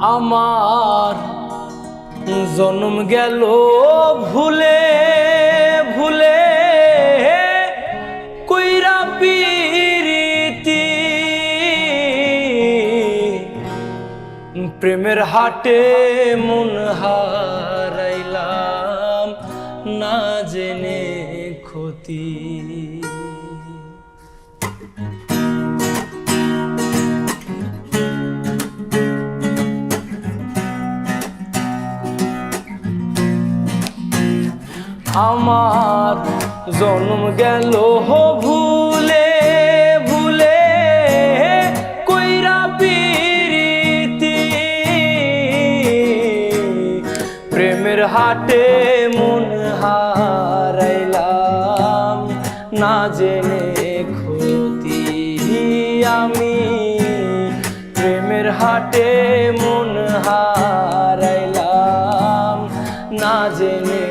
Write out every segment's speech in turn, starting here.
আমার জন্ম গেল ভুলে ভুলে কইরা পিরিতি প্রেমের হাটে মন হারাইলাম না জেনে ক্ষতি। আমার জন্ম গেল ভুলে ভুলে কইরা পিরিতি প্রেমের হাটে মন হারাইলাম না জেনে ক্ষতি। আমি প্রেমের হাটে মন হারাইলাম না জেনে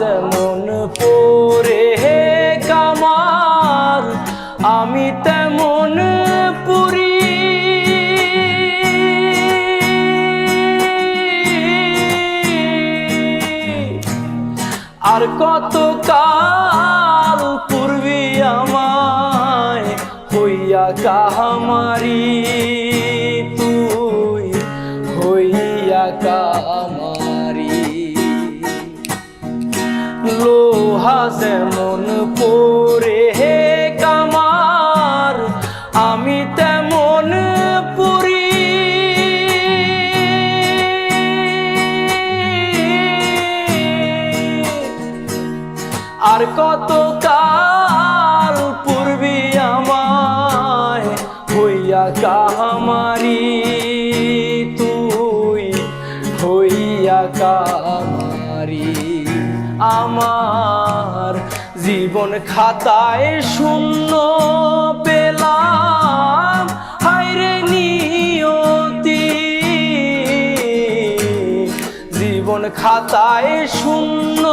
যেমন পরে কামার আমি তেমন পুরি আর কত কাল পূর্বী আমায় হইয়া কাহামারি তুই হইয়া কামারি। লোহা যেমন পরে কামার আমি তেমন পুরি আর কত কাল পূর্বী আমায় হইয়া কাহামারি তুই হইয়া কামারি। আমার জীবন খাতায় শূন্য পেলাম হায়রে নিয়তি জীবন খাতায় শূন্য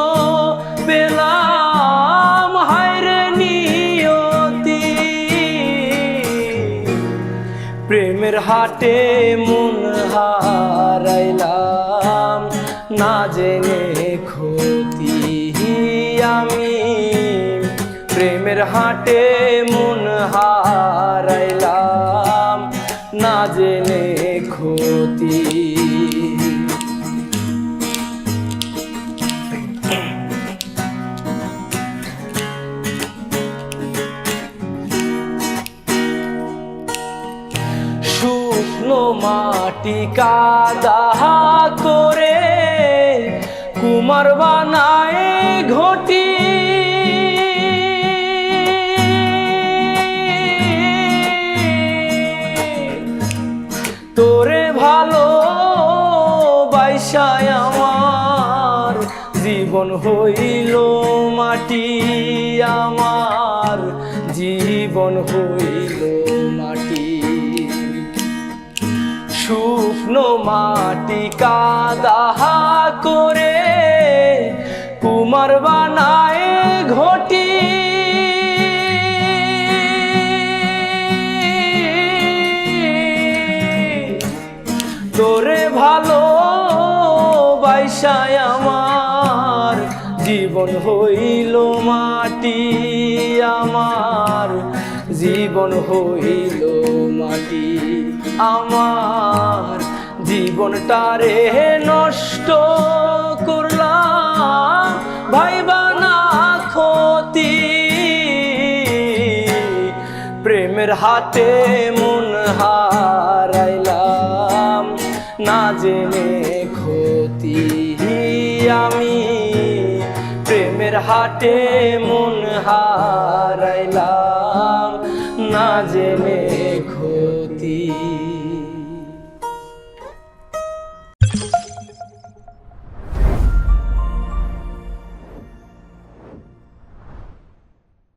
পেলাম হায়রে নিয়তি প্রেমের হাটে মন হারাইলাম না জেনে ক্ষতি। আমি প্রেমের হাটে মন হারাইলাম না জেনে ক্ষতি। শুকনো মাটি কাদা করে কুমার বানায় ঘটি তোরে ভালো বাইসায় আমার জীবন হইল মাটি আমার জীবন হইল মাটি। শুকনো মাটি কাদা করে কুমার বানায় ঘটি তোরে ভালো বাইসায় আমার জীবন হইল মাটি আমার জীবন হইল মাটি। আমার জীবনটারে নষ্ট করলাম ভাইবা না ক্ষতি প্রেমের হাটে মন হারাইলাম না জেনে ক্ষতি। আমি প্রেমের হাটে মন হারাইলাম না জেনে ক্ষতি।